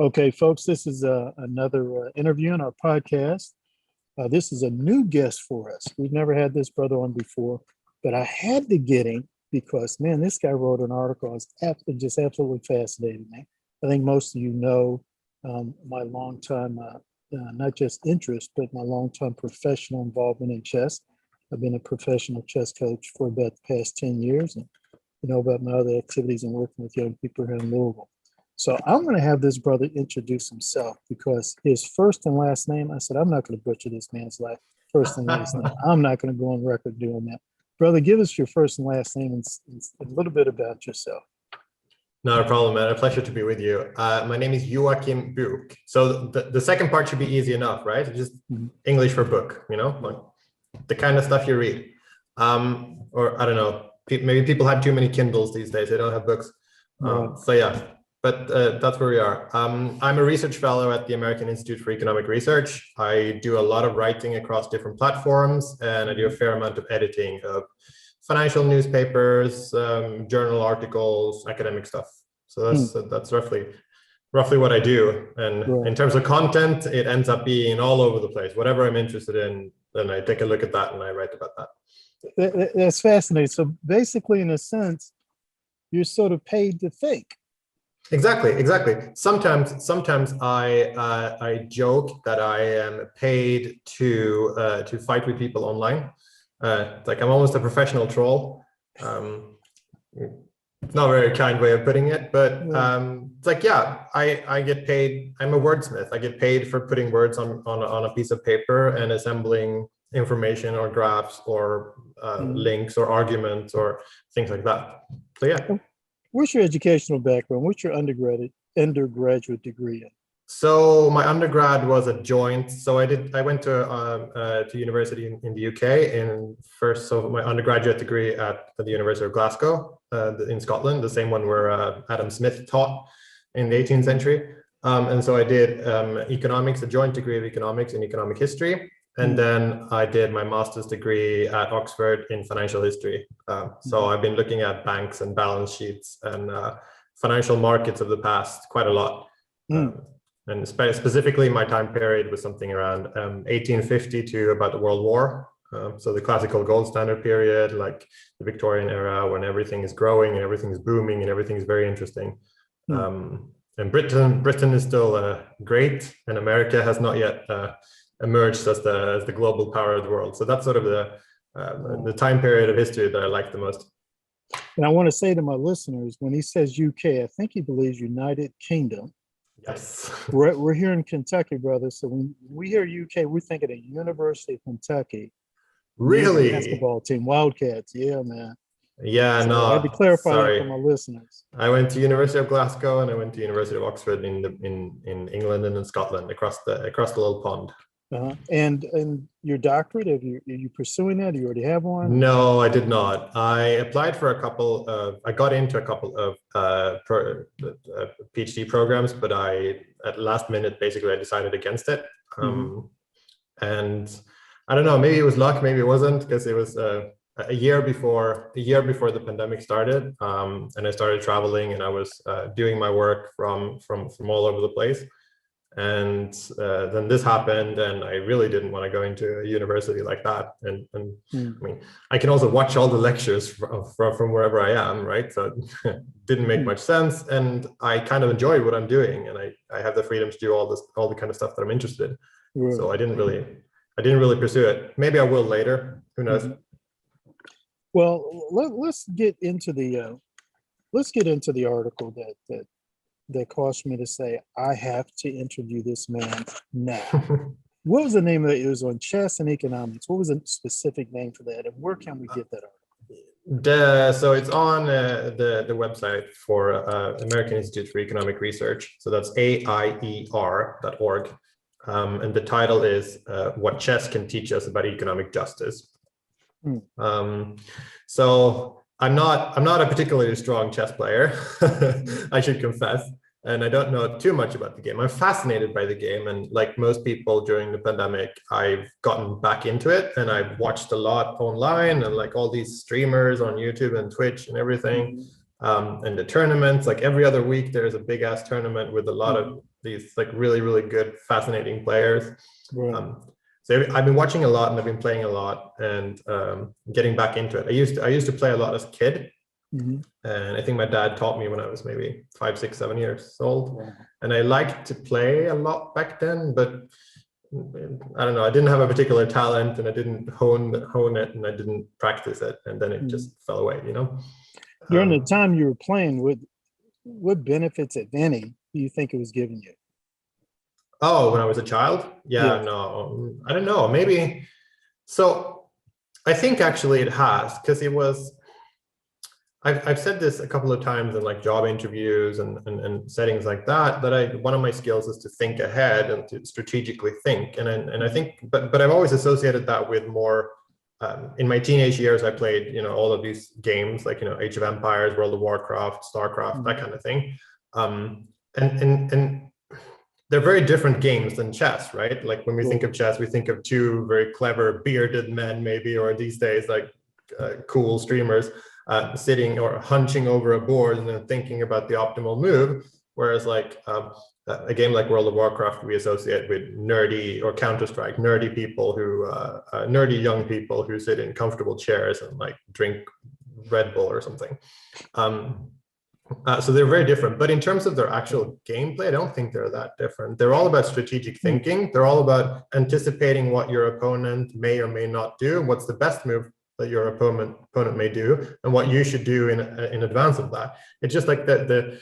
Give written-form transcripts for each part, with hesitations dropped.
Okay, folks, this is another interview in our podcast. This is a new guest for us. We've never had this brother on before, but I had to get him because, man, this guy wrote an article. It just absolutely fascinated me. I think most of you know my longtime, not just interest, but my longtime professional involvement in chess. I've been a professional chess coach for about the past 10 years, and you know about my other activities and working with young people here in Louisville. So I'm going to have this brother introduce himself because his first and last name, I said, I'm not going to butcher this man's first and last name. I'm not going to go on record doing that. Brother, give us your first and last name and a little bit about yourself. Not a problem, man. A pleasure to be with you. My name is Joakim Buch. So the second part should be easy enough, right? Just English for book, like the kind of stuff you read. Or I don't know, maybe people have too many Kindles these days. They don't have books. So yeah. But that's where we are. I'm a research fellow at the American Institute for Economic Research. I do a lot of writing across different platforms, and I do a fair amount of editing of financial newspapers, journal articles, academic stuff. So that's roughly what I do. And in terms of content, it ends up being all over the place. Whatever I'm interested in, then I take a look at that and I write about that. That's fascinating. So basically, in a sense, you're sort of paid to think. Exactly. Sometimes I joke that I am paid to fight with people online. It's like I'm almost a professional troll. It's not a very kind way of putting it, but it's like, yeah, I get paid. I'm a wordsmith. I get paid for putting words on a piece of paper and assembling information or graphs or links or arguments or things like that. So yeah. What's your educational background? What's your undergraduate degree in? So my undergrad was a joint. So I went to university in the UK so my undergraduate degree at the University of Glasgow in Scotland, the same one where Adam Smith taught in the 18th century. And so I did economics, a joint degree of economics and economic history. And then I did my master's degree at Oxford in financial history. So I've been looking at banks and balance sheets and financial markets of the past quite a lot. And specifically, my time period was something around 1850 to about the World War. So the classical gold standard period, like the Victorian era, when everything is growing and everything is booming and everything is very interesting. And Britain is still great, and America has not yet emerged as the global power of the world. So that's sort of the time period of history that I like the most. And I want to say to my listeners, when he says UK, I think he believes United Kingdom. Yes. We're here in Kentucky, brother. So when we hear UK, we're thinking of University of Kentucky. Really? Basketball team, Wildcats. Yeah, man. Yeah, so no. I had to clarify that for my listeners. I went to University of Glasgow and I went to University of Oxford in England and in Scotland, across the little pond. And your doctorate, are you pursuing that? Do you already have one? No, I did not. I applied for I got into a couple of PhD programs, but at last minute, basically, I decided against it. And I don't know, maybe it was luck, maybe it wasn't, because it was a year before the pandemic started, and I started traveling, and I was doing my work from all over the place. And then this happened, and I really didn't want to go into a university like that. And I mean, I can also watch all the lectures from wherever I am, right? So it didn't make much sense, and I kind of enjoy what I'm doing, and I have the freedom to do all the kind of stuff that I'm interested in. Right. So I didn't really pursue it. Maybe I will later. Who knows? Well, let's get into the article that caused me to say, I have to interview this man now. What was the name of it? It was on chess and economics. What was the specific name for that? And where can we get that article? So it's on the website for American Institute for Economic Research. So that's AIER.org. And the title is What Chess Can Teach Us About Economic Justice. So I'm not a particularly strong chess player, I should confess, and I don't know too much about the game. I'm fascinated by the game, and like most people during the pandemic, I've gotten back into it, and I've watched a lot online, and like all these streamers on YouTube and Twitch and everything. and the tournaments, like every other week, there's a big ass tournament with a lot of these like really, really good, fascinating players. Right. So I've been watching a lot and I've been playing a lot and getting back into it. I used to play a lot as a kid. Mhm. And I think my dad taught me when I was maybe 5, 6, 7 years old. Wow. And I liked to play a lot back then, but I don't know, I didn't have a particular talent and I didn't hone it and I didn't practice it. And then it just fell away, you know? During the time you were playing, what benefits, if any, do you think it was giving you? Oh, when I was a child? Yeah, Yes. no, I don't know, maybe. So I think actually it has, because it was, I've said this a couple of times in like job interviews and settings like that, one of my skills is to think ahead and to strategically think. And I think, but I've always associated that with more, in my teenage years, I played, you know, all of these games like, you know, Age of Empires, World of Warcraft, StarCraft, that kind of thing. And they're very different games than chess, right? Like when we think of chess, we think of two very clever bearded men, maybe, or these days, like cool streamers sitting or hunching over a board and then thinking about the optimal move. Whereas like a game like World of Warcraft, we associate with nerdy, or Counter-Strike, nerdy people who, nerdy young people who sit in comfortable chairs and like drink Red Bull or something. So they're very different, but in terms of their actual gameplay, I don't think they're that different. They're all about strategic thinking. They're all about anticipating what your opponent may or may not do, what's the best move that your opponent may do, and what you should do in advance of that. It's just like the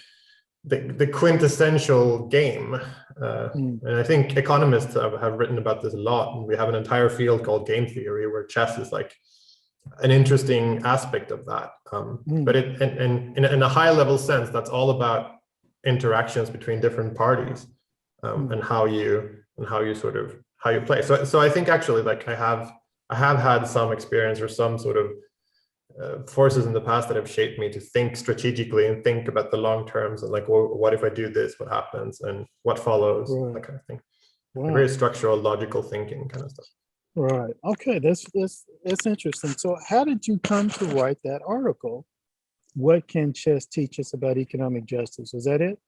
quintessential game. And I think economists have written about this a lot, and we have an entire field called game theory, where chess is like an interesting aspect of that. But in a high level sense, that's all about interactions between different parties, and how you sort of how you play. So I think actually, like I have had some experience or some sort of forces in the past that have shaped me to think strategically and think about the long terms and like, well, what if I do this, what happens and what follows, that kind of thing. Wow. Very structural, logical thinking kind of stuff. Right. Okay. That's interesting. So how did you come to write that article? What can chess teach us about economic justice? Was that it?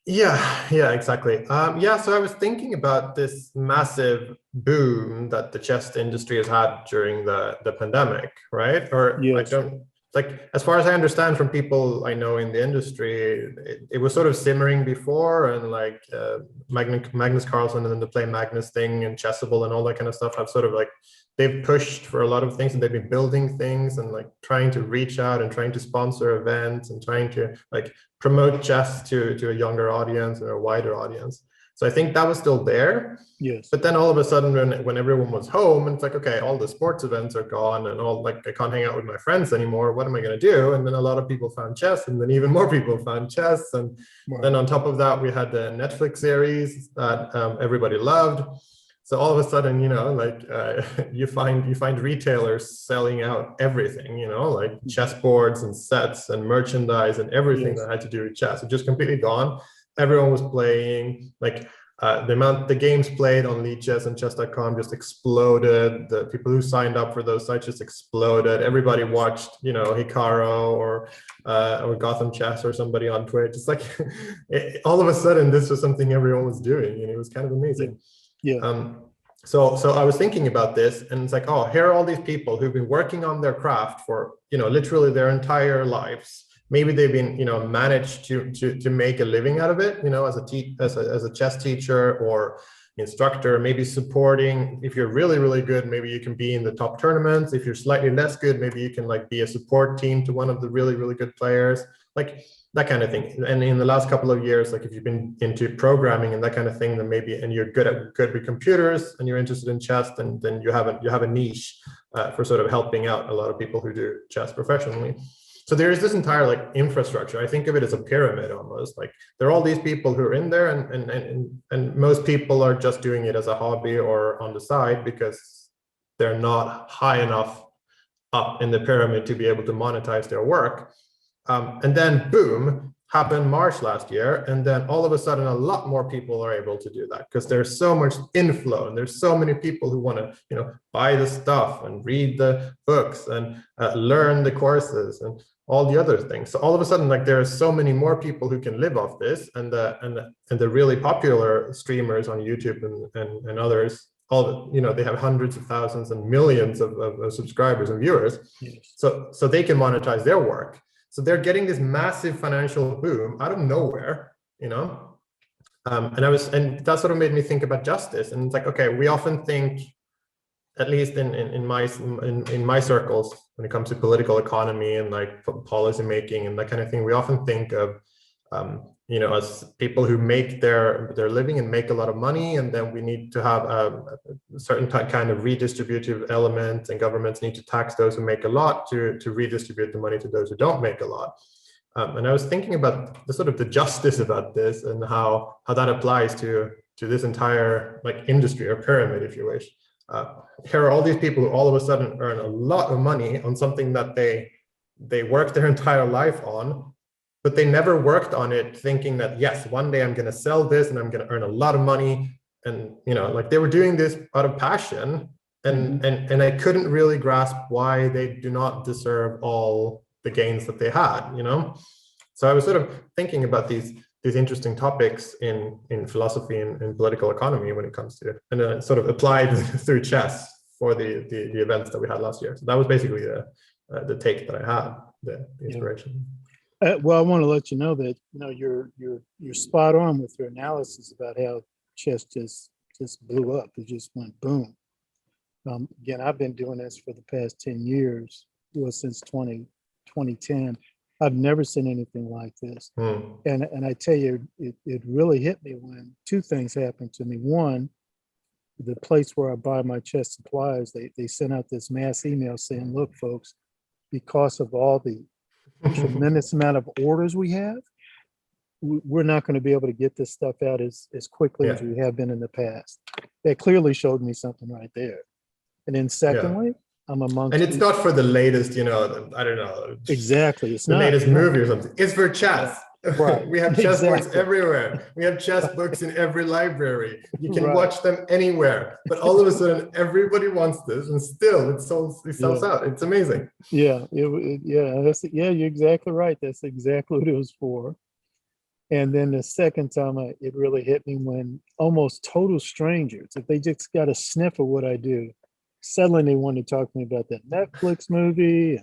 Yeah, exactly. So I was thinking about this massive boom that the chess industry has had during the pandemic, right? Or yes. Like, as far as I understand from people I know in the industry, it was sort of simmering before, and like Magnus Carlsen and then the Play Magnus thing and Chessable and all that kind of stuff have sort of like, they've pushed for a lot of things, and they've been building things and like trying to reach out and trying to sponsor events and trying to like promote chess to a younger audience or a wider audience. So I think that was still there. Yes. But then all of a sudden, when everyone was home, and it's like, okay, all the sports events are gone, and all like I can't hang out with my friends anymore. What am I going to do? And then a lot of people found chess, and then even more people found chess. And then on top of that, we had the Netflix series that everybody loved. So all of a sudden, you know, like you find retailers selling out everything, you know, like chessboards and sets and merchandise and everything that had to do with chess. It just completely gone. Everyone was playing, like the games played on Lichess and chess.com just exploded. The people who signed up for those sites just exploded. Everybody watched, you know, Hikaru or Gotham Chess or somebody on Twitch. It's like all of a sudden this was something everyone was doing, and it was kind of amazing. So I was thinking about this, and it's like, oh, here are all these people who've been working on their craft for, you know, literally their entire lives. Maybe they've been, you know, managed to make a living out of it, you know, as a chess teacher or instructor, maybe supporting. If you're really, really good, maybe you can be in the top tournaments. If you're slightly less good, maybe you can like be a support team to one of the really, really good players, like that kind of thing. And in the last couple of years, like if you've been into programming and that kind of thing, then maybe, and you're good with computers and you're interested in chess, then you have a niche for sort of helping out a lot of people who do chess professionally. So there is this entire like infrastructure. I think of it as a pyramid almost. Like there are all these people who are in there, and most people are just doing it as a hobby or on the side because they're not high enough up in the pyramid to be able to monetize their work. And then boom, happened March last year, and then all of a sudden a lot more people are able to do that because there's so much inflow and there's so many people who want to, you know, buy the stuff and read the books and learn the courses and all the other things. So all of a sudden, like there are so many more people who can live off this, and the really popular streamers on YouTube and others, all they have hundreds of thousands and millions of subscribers and viewers. Yes. So they can monetize their work. So they're getting this massive financial boom out of nowhere, and that sort of made me think about justice. And it's like, okay, we often think, at least in my circles, when it comes to political economy and like policy making and that kind of thing, we often think of as people who make their living and make a lot of money, and then we need to have a certain kind of redistributive element, and governments need to tax those who make a lot to redistribute the money to those who don't make a lot. And I was thinking about the justice about this, and how that applies to this entire like industry or pyramid, if you wish. Here are all these people who all of a sudden earn a lot of money on something that they worked their entire life on, but they never worked on it thinking that, yes, one day I'm going to sell this and I'm going to earn a lot of money. And, like they were doing this out of passion, and I couldn't really grasp why they do not deserve all the gains that they had, So I was sort of thinking about these interesting topics in philosophy and political economy when it comes to it, and sort of applied through chess for the events that we had last year. So that was basically the take that I had, the inspiration. Well, I want to let you know that you're spot on with your analysis about how chess just blew up. It just went boom. Again, I've been doing this for the past 10 years, since 2010. I've never seen anything like this. And I tell you, it really hit me when two things happened to me. One, the place where I buy my chess supplies, they sent out this mass email saying, look, folks, because of all the tremendous amount of orders we have, we're not going to be able to get this stuff out as quickly as we have been in the past. That clearly showed me something right there. And then secondly, I'm amongst. And it's not for the latest, I don't know. Exactly. It's the not latest movie or something. It's for chess. Right. We have chess boards everywhere. We have chess books in every library. You can watch them anywhere. But all of a sudden, everybody wants this, and still it sells out. It's amazing. Yeah. You're exactly right. That's exactly what it was for. And then the second time, it really hit me when almost total strangers, if they just got a sniff of what I do, suddenly they wanted to talk to me about that Netflix movie,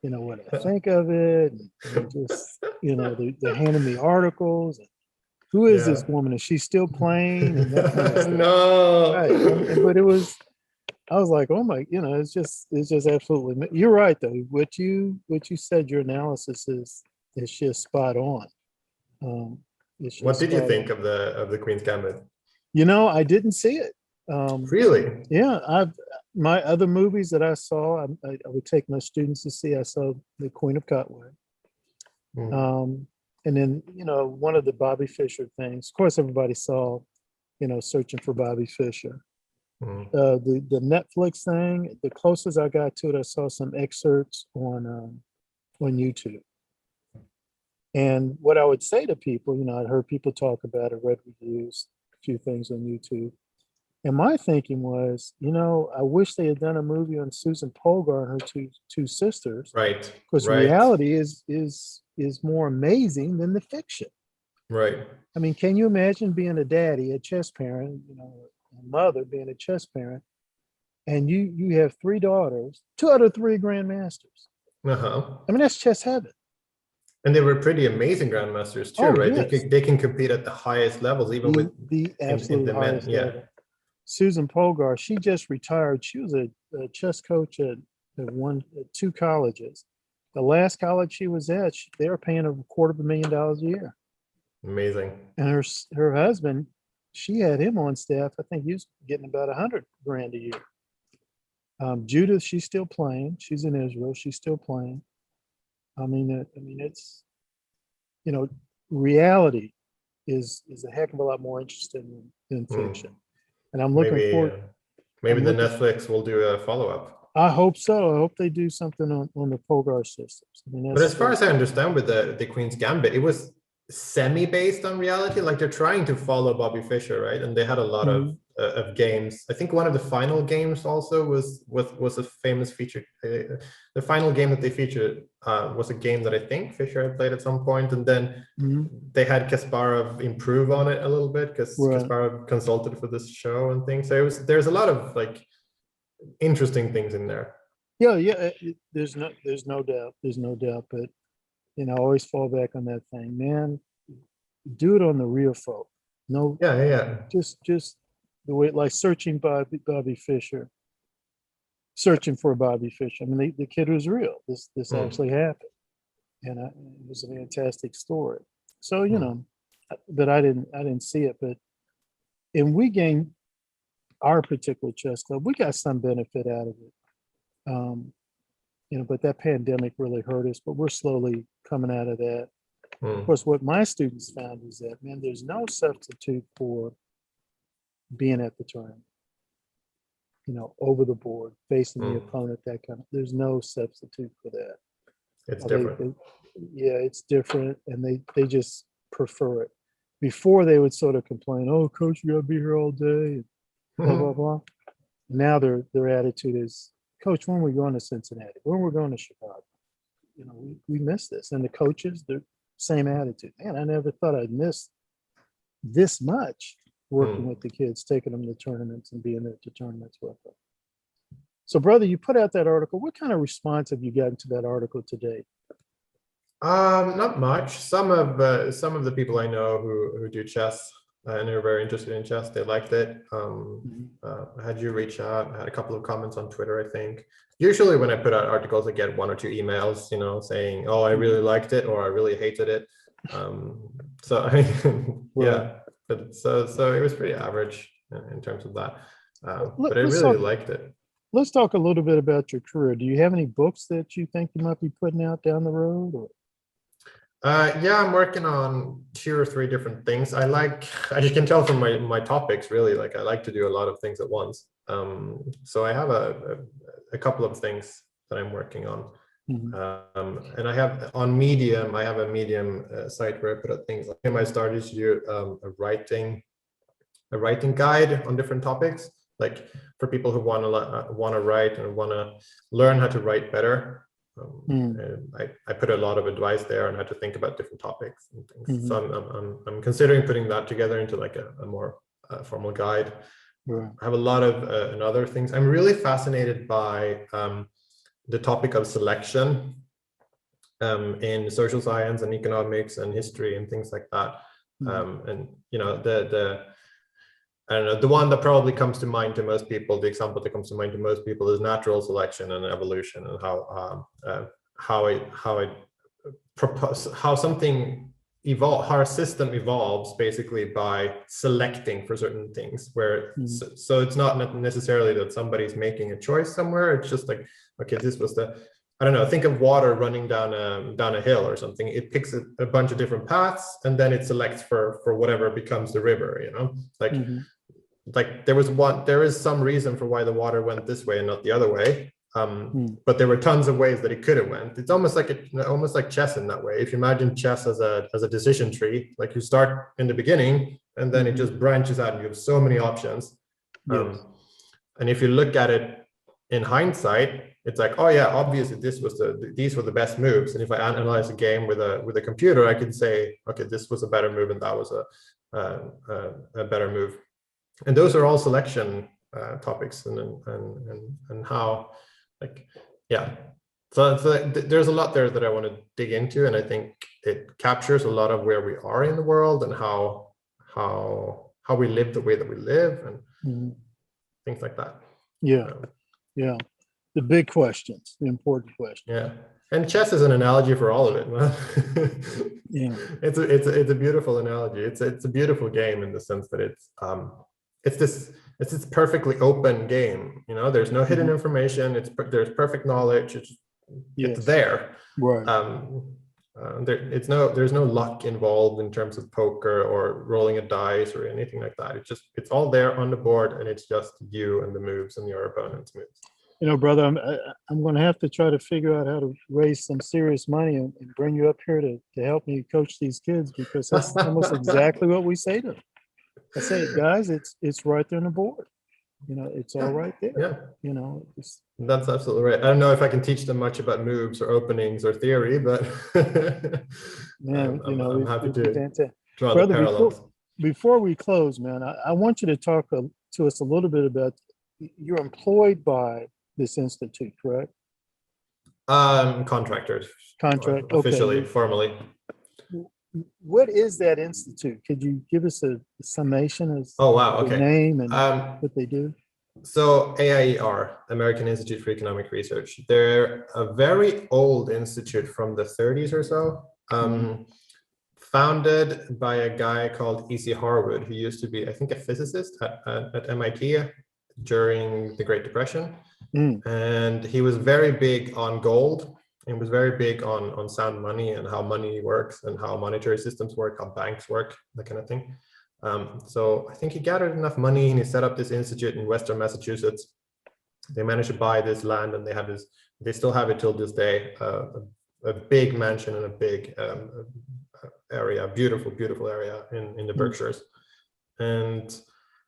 and what I think of it, and just they're handing me articles. And who is this woman? Is she still playing? And that kind of stuff. No, right. But I was like, oh my, it's just absolutely. You're right though. What you said, your analysis is just spot on. What did you think of the Queen's Gambit? I didn't see it. Really? Yeah, my other movies that I saw, I would take my students to see. I saw The Queen of Cutway, and then one of the Bobby Fischer things. Of course, everybody saw, Searching for Bobby Fischer. The Netflix thing. The closest I got to it, I saw some excerpts on YouTube. And what I would say to people, I'd heard people talk about it, read reviews, a few things on YouTube. And my thinking was, I wish they had done a movie on Susan Polgar and her two sisters. Right. Because reality is more amazing than the fiction. Right. I mean, can you imagine being a daddy, a chess parent, a mother being a chess parent, and you have 3 daughters, 2 out of 3 grandmasters. I mean, that's chess heaven. And they were pretty amazing grandmasters too, right? Yes. They can compete at the highest levels, even with the absolute highest level. Susan Polgar, she just retired. She was a chess coach at 2 colleges. The last college she was at, they were paying her $250,000 a year. Amazing. And her husband, she had him on staff. I think he was getting about $100,000 a year. Judith, she's still playing. She's in Israel. She's still playing. I mean, it's, reality is a heck of a lot more interesting than fiction. And I'm looking forward. Maybe Netflix will do a follow-up. I hope so. I hope they do something on the Polgar systems. But as far as I understand with the Queen's Gambit, it was semi-based on reality. Like they're trying to follow Bobby Fischer, right? And they had a lot of of games. I think one of the final games also was a famous feature. The final game that they featured was a game that I think Fisher had played at some point, and then they had Kasparov improve on it a little bit because Kasparov consulted for this show and things. So there's a lot of like interesting things in there. Yeah. There's no doubt. But I always fall back on that thing, man. Do it on the real folk. No, just the way, like searching Bobby Fischer, searching for Bobby Fischer. I mean, the kid was real. This actually happened, and it was a fantastic story. So but I didn't see it. But and we gained our particular chess club. We got some benefit out of it. But that pandemic really hurt us. But we're slowly coming out of that. Of course, what my students found is that, man, there's no substitute for being at the tournament, over the board, facing the opponent, there's no substitute for that. It's different. It's different. And they just prefer it. Before they would sort of complain, oh, coach, you gotta be here all day, and blah, blah, blah. Now their attitude is, coach, when are we going to Cincinnati? When are we going to Chicago? We miss this. And the coaches, they're same attitude. Man, I never thought I'd miss this much working with the kids, taking them to tournaments and being there to tournaments with them. So, brother, you put out that article. What kind of response have you gotten to that article today? Not much. Some of the people I know who do chess and are very interested in chess, they liked it. I had you reach out. I had a couple of comments on Twitter, I think. Usually when I put out articles, I get 1 or 2 emails, saying, oh, I really liked it or I really hated it. But so it was pretty average in terms of that. But I really liked it. Let's talk a little bit about your career. Do you have any books that you think you might be putting out down the road? Or? I'm working on 2 or 3 different things. As you can tell from my topics, really, like I like to do a lot of things at once. So I have a couple of things that I'm working on. And I have on Medium, I have a Medium site where I put up things. I started to do a writing guide on different topics, like for people who want to write and want to learn how to write better. And I put a lot of advice there on how to think about different topics and things. So I'm considering putting that together into like a more formal guide. I have a lot of and other things. I'm really fascinated by the topic of selection in social science and economics and history and things like that. And I don't know, the one that probably comes to mind to most people, the example that comes to mind to most people is natural selection and evolution, and how something evolve, how a system evolves basically by selecting for certain things, where so it's not necessarily that somebody's making a choice somewhere. It's just like, okay, this was I don't know, think of water running down a hill or something. It picks a bunch of different paths and then it selects for whatever becomes the river, like there is some reason for why the water went this way and not the other way. But there were tons of ways that it could have went. It's almost like chess in that way. If you imagine chess as a decision tree, like you start in the beginning and then it just branches out and you have so many options. And if you look at it in hindsight, it's like, oh yeah, obviously these were the best moves. And if I analyze a game with a computer, I can say, okay, this was a better move and that was a better move. And those are all selection topics and how, like, yeah. So there's a lot there that I want to dig into, and I think it captures a lot of where we are in the world and how we live the way that we live and things like that. Yeah. The big questions, the important questions. Yeah. And chess is an analogy for all of it. Yeah. It's a beautiful analogy. It's a beautiful game in the sense that it's this perfectly open game. There's no hidden information. There's perfect knowledge. It's there. Right. There's no luck involved in terms of poker or rolling a dice or anything like that. It's all there on the board, and it's just you and the moves and your opponent's moves. Brother, I'm going to have to try to figure out how to raise some serious money and bring you up here to help me coach these kids, because that's almost exactly what we say to them. I say, guys, it's right there on the board. You know, it's all right there. Yeah, You know, it's, that's absolutely right. I don't know if I can teach them much about moves or openings or theory, but man, you know, I'm happy it'd be to fantastic. draw the Brother, parallels. before we close, man, I want you to talk to us a little bit about, you're employed by this institute, correct? Contractors, Contract. officially, Okay. formally. What is that institute? Could you give us a summation of Oh, wow. the Okay. name and Um, what they do? So AIER, American Institute for Economic Research, they're a very old institute from the 30s or so, founded by a guy called E.C. Harwood, who used to be, I think, a physicist at MIT during the Great Depression. Mm. And he was very big on gold and was very big on sound money and how money works and how monetary systems work, how banks work, that kind of thing. So I think he gathered enough money and he set up this institute in Western Massachusetts. They managed to buy this land and they have this, they still have it till this day, a big mansion and a big area, beautiful, beautiful area in the Berkshires. And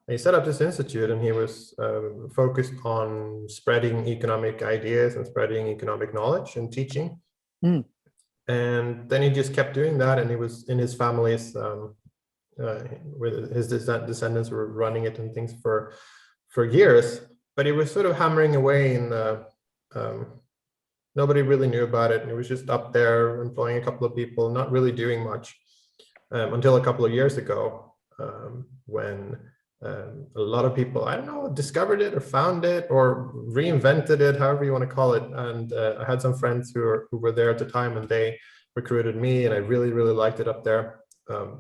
he set up this institute and he was focused on spreading economic ideas and spreading economic knowledge and teaching. Mm. And then he just kept doing that, and he was in his family's with his descendants were running it and things for years, but he was sort of hammering away in the nobody really knew about it, and he was just up there employing a couple of people, not really doing much until a couple of years ago, when a lot of people, I don't know, discovered it or found it or reinvented it, however you want to call it. And I had some friends who were there at the time, and they recruited me, and I really, really liked it up there.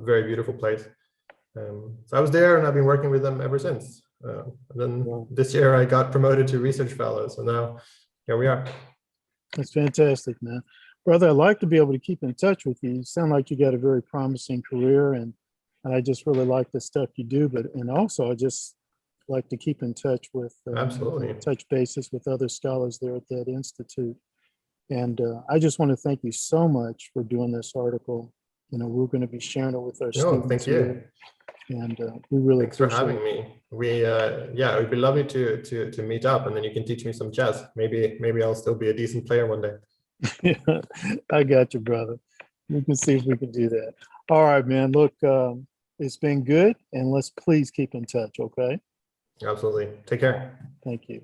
Very beautiful place. So I was there, and I've been working with them ever since. And then this year I got promoted to research fellow. So now here we are. That's fantastic, man. Brother, I'd like to be able to keep in touch with you. You sound like you got a very promising career, and I just really like the stuff you do. And also I just like to keep in touch with, Absolutely, touch bases with other scholars there at that institute. And I just want to thank you so much for doing this article. You know, we're going to be sharing it with our students. Thank you. Here, and we really thanks for having me. We yeah, it would be lovely to meet up, and then you can teach me some chess. Maybe I'll still be a decent player one day. Yeah, I got you, brother. We can see if we can do that. All right, man. Look, it's been good, and let's please keep in touch, okay? Absolutely. Take care. Thank you.